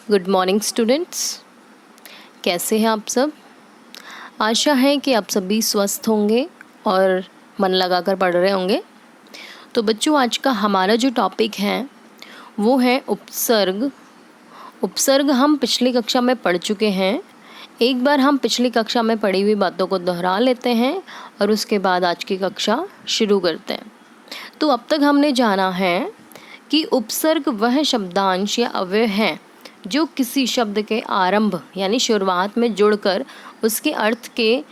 Good morning students, कैसे हैं आप सब। आशा है कि आप सभी स्वस्थ होंगे और मन लगाकर पढ़ रहे होंगे। तो बच्चों, आज का हमारा जो टॉपिक है वो है उपसर्ग। उपसर्ग हम पिछली कक्षा में पढ़ चुके हैं। एक बार हम पिछली कक्षा में पढ़ी हुई बातों को दोहरा लेते हैं और उसके बाद आज की कक्षा शुरू करते हैं। तो अब तक हमने जाना है कि उपसर्ग वह शब्दांश या अव्यय है जो किसी शब्द के आरंभ यानी शुरुआत में जुड़कर उसके अर्थ के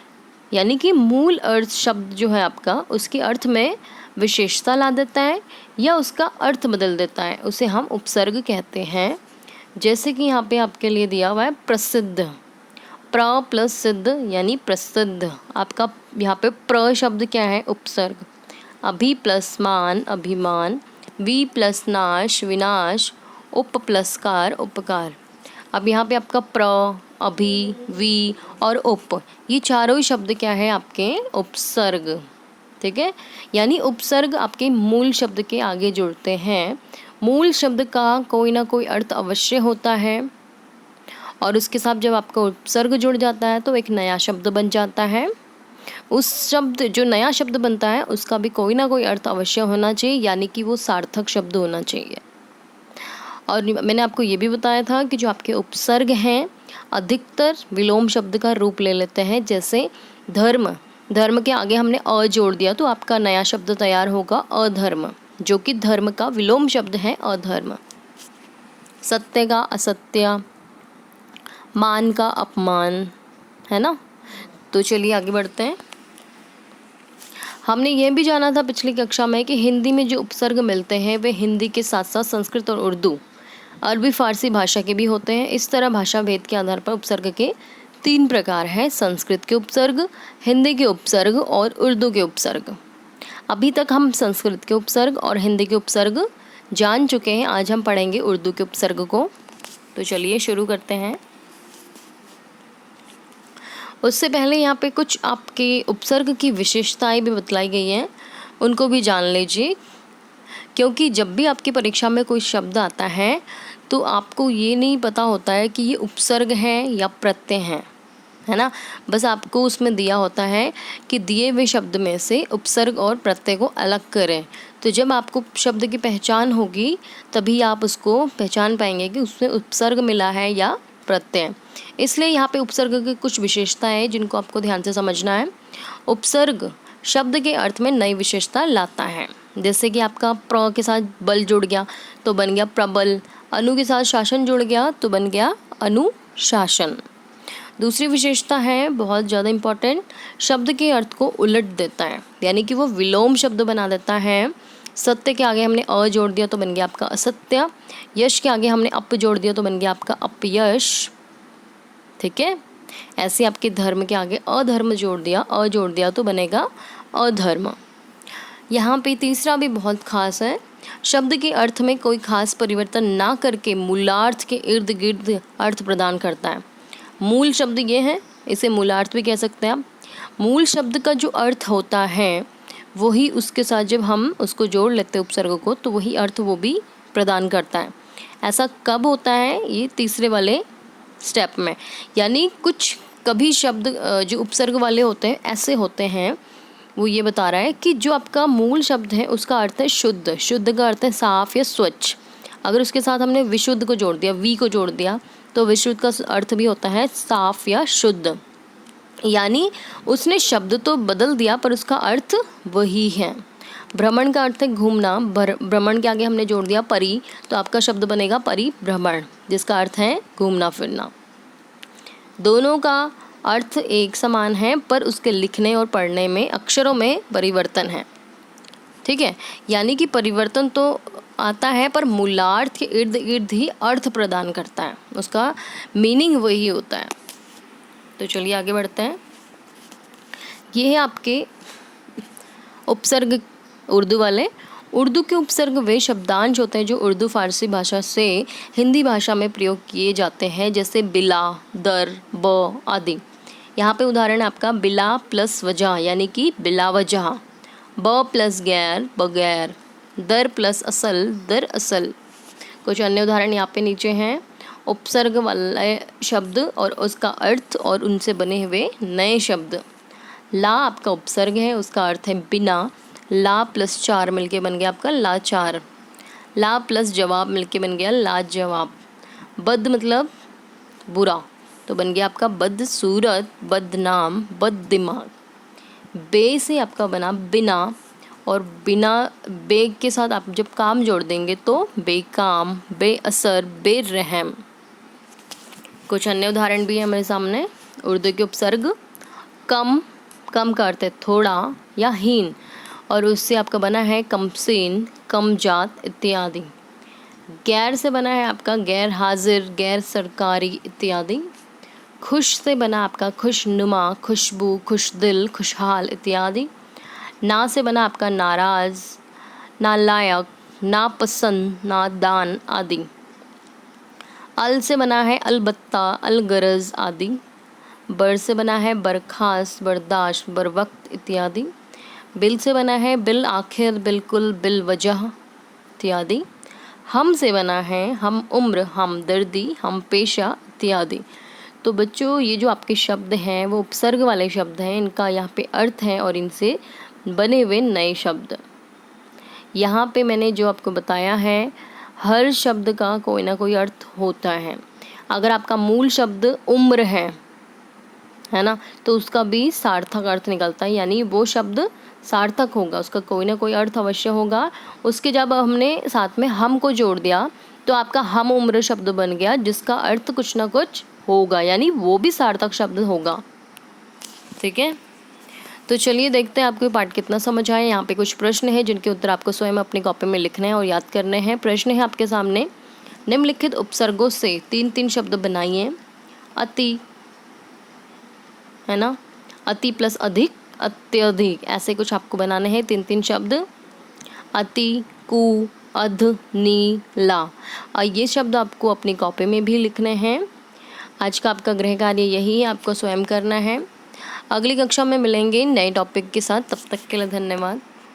यानी कि मूल अर्थ शब्द जो है आपका उसके अर्थ में विशेषता ला देता है या उसका अर्थ बदल देता है, उसे हम उपसर्ग कहते हैं। जैसे कि यहाँ पे आपके लिए दिया हुआ है प्रसिद्ध, प्र प्लस सिद्ध यानी प्रसिद्ध। आपका यहाँ पे प्र शब्द क्या है? उपसर्ग। अभि प्लस मान अभिमान, वि प्लस नाश विनाश, उप प्लस कार उपकार। अब यहाँ पे आपका प्र, अभि, वि और उप, ये चारों ही शब्द क्या है? आपके उपसर्ग। ठीक है, यानी उपसर्ग आपके मूल शब्द के आगे जुड़ते हैं। मूल शब्द का कोई ना कोई अर्थ अवश्य होता है और उसके साथ जब आपका उपसर्ग जुड़ जाता है तो एक नया शब्द बन जाता है। उस शब्द जो नया शब्द बनता है उसका भी कोई ना कोई अर्थ अवश्य होना चाहिए, यानी कि वो सार्थक शब्द होना चाहिए। और मैंने आपको ये भी बताया था कि जो आपके उपसर्ग हैं अधिकतर विलोम शब्द का रूप ले लेते हैं। जैसे धर्म, धर्म के आगे हमने अ जोड़ दिया तो आपका नया शब्द तैयार होगा अधर्म, जो कि धर्म का विलोम शब्द है अधर्म। सत्य का असत्य, मान का अपमान, है ना। तो चलिए आगे बढ़ते हैं। हमने ये भी जाना था पिछली कक्षा में कि हिंदी में जो उपसर्ग मिलते हैं वे हिंदी के साथ साथ संस्कृत और उर्दू, अरबी, फारसी भाषा के भी होते हैं। इस तरह भाषा भेद के आधार पर उपसर्ग के 3 प्रकार हैं: संस्कृत के उपसर्ग, हिंदी के उपसर्ग और उर्दू के उपसर्ग। अभी तक हम संस्कृत के उपसर्ग और हिंदी के उपसर्ग जान चुके हैं। आज हम पढ़ेंगे उर्दू के उपसर्ग को। तो चलिए शुरू करते हैं। उससे पहले यहाँ पे कुछ आपके उपसर्ग की विशेषताएं भी बतलाई गई हैं, उनको भी जान लीजिए। क्योंकि जब भी आपकी परीक्षा में कोई शब्द आता है तो आपको ये नहीं पता होता है कि ये उपसर्ग है या प्रत्यय है, है ना। बस आपको उसमें दिया होता है कि दिए हुए शब्द में से उपसर्ग और प्रत्यय को अलग करें। तो जब आपको शब्द की पहचान होगी तभी आप उसको पहचान पाएंगे कि उसमें उपसर्ग मिला है या प्रत्यय। इसलिए यहाँ पे उपसर्ग की कुछ विशेषताएं हैं जिनको आपको ध्यान से समझना है। उपसर्ग शब्द के अर्थ में नई विशेषता लाता है। जैसे कि आपका प्र के साथ बल जुड़ गया तो बन गया प्रबल, अनु के साथ शासन जुड़ गया तो बन गया अनुशासन। दूसरी विशेषता है बहुत ज़्यादा इम्पॉर्टेंट, शब्द के अर्थ को उलट देता है, यानी कि वो विलोम शब्द बना देता है। सत्य के आगे हमने अ जोड़ दिया तो बन गया आपका असत्य, यश के आगे हमने अप जोड़ दिया तो बन गया आपका अपयश। ठीक है, ऐसे आपके धर्म के आगे अधर्म जोड़ दिया तो बनेगा अधर्म। यहाँ पे तीसरा भी बहुत खास है, शब्द के अर्थ में कोई खास परिवर्तन ना करके मूलार्थ के इर्द गिर्द अर्थ प्रदान करता है। मूल शब्द ये है, इसे मूलार्थ भी कह सकते हैं आप। मूल शब्द का जो अर्थ होता है वही उसके साथ जब हम उसको जोड़ लेते हैं उपसर्ग को तो वही अर्थ वो भी प्रदान करता है। ऐसा कब होता है? ये तीसरे वाले स्टेप में, यानी कुछ कभी शब्द जो उपसर्ग वाले होते हैं ऐसे होते हैं। वो ये बता रहा है कि जो आपका मूल शब्द है उसका अर्थ है शुद्ध, शुद्ध का अर्थ है साफ या स्वच्छ। अगर उसके साथ हमने विशुद्ध को जोड़ दिया, वी को जोड़ दिया, तो विशुद्ध का अर्थ भी होता है साफ या शुद्ध। यानी उसने शब्द तो बदल दिया पर उसका अर्थ वही है। भ्रमण का अर्थ है घूमना, भ्रमण के आगे हमने जोड़ दिया परि तो आपका शब्द बनेगा परिभ्रमण, जिसका अर्थ है घूमना फिरना। दोनों का अर्थ एक समान है पर उसके लिखने और पढ़ने में अक्षरों में परिवर्तन है। ठीक है, यानी कि परिवर्तन तो आता है पर मूलार्थ के इर्द गिर्द ही अर्थ प्रदान करता है, उसका मीनिंग वही होता है। तो चलिए आगे बढ़ते हैं। ये है आपके उपसर्ग उर्दू वाले। उर्दू के उपसर्ग वे शब्दांश होते हैं जो उर्दू फारसी भाषा से हिंदी भाषा में प्रयोग किए जाते हैं, जैसे बिला, दर, ब आदि। यहाँ पे उदाहरण है आपका बिला प्लस वजह यानी कि बिला वजह, ब प्लस गैर बगैर, दर प्लस असल दर असल। कुछ अन्य उदाहरण यहाँ पे नीचे हैं। उपसर्ग वाले शब्द और उसका अर्थ और उनसे बने हुए नए शब्द। ला आपका उपसर्ग है, उसका अर्थ है बिना। ला प्लस चार मिलके बन गया आपका लाचार। ला प्लस जवाब मिलके बन गया लाजवाब। बद मतलब बुरा, तो बन गया आपका बदसूरत, बदनाम, बददिमाग। बे से आपका बना बिना, और बिना बे के साथ आप जब काम जोड़ देंगे तो बेकाम, बेअसर, बेरहम। कुछ अन्य उदाहरण भी है हमारे सामने। उर्दू के उपसर्ग कम, कम का अर्थ है थोड़ा या हीन, और उससे आपका बना है कमसीन, कमजात इत्यादि। गैर से बना है आपका गैर हाजिर, गैर सरकारी इत्यादि। खुश से बना आपका खुशनुमा, खुशबू, खुशदिल, खुशहाल इत्यादि। ना से बना आपका नाराज, नालायक, नापसंद, नादान आदि। अल से बना है अलबत्ता, अलगरज आदि। बर से बना है बरखास्त, बर्दाश्त, बरवक्त इत्यादि। बिल से बना है बिल आखिर, बिल्कुल, बिल वजह इत्यादि। हम से बना है हम उम्र, हम दर्दी, हम पेशा इत्यादि। तो बच्चों ये जो आपके शब्द हैं वो उपसर्ग वाले शब्द हैं, इनका यहाँ पे अर्थ है और इनसे बने हुए नए शब्द। यहाँ पे मैंने जो आपको बताया है हर शब्द का कोई ना कोई अर्थ होता है। अगर आपका मूल शब्द उम्र है ना, तो उसका भी सार्थक अर्थ निकलता है, यानी वो शब्द सार्थक होगा, उसका कोई ना कोई अर्थ अवश्य होगा। उसके जब हमने साथ में हम को जोड़ दिया तो आपका हम उम्र शब्द बन गया, जिसका अर्थ कुछ ना कुछ होगा, यानी वो भी सार्थक शब्द होगा। ठीक है, तो चलिए देखते हैं आपको पाठ कितना समझ आए। यहाँ पे कुछ प्रश्न है जिनके उत्तर आपको स्वयं अपनी कॉपी में लिखने हैं और याद करने हैं। प्रश्न है आपके सामने, निम्नलिखित उपसर्गों से 3-3 शब्द बनाइए। अति, है ना, अति प्लस अधिक, अत्यधिक, ऐसे कुछ आपको बनाने हैं 3-3 शब्द। अति, कु, अध, नी, ला, और ये शब्द आपको अपनी कॉपी में भी लिखने हैं। आज का आपका गृह कार्य यही है, आपको स्वयं करना है। अगली कक्षा में मिलेंगे नए टॉपिक के साथ, तब तक के लिए धन्यवाद।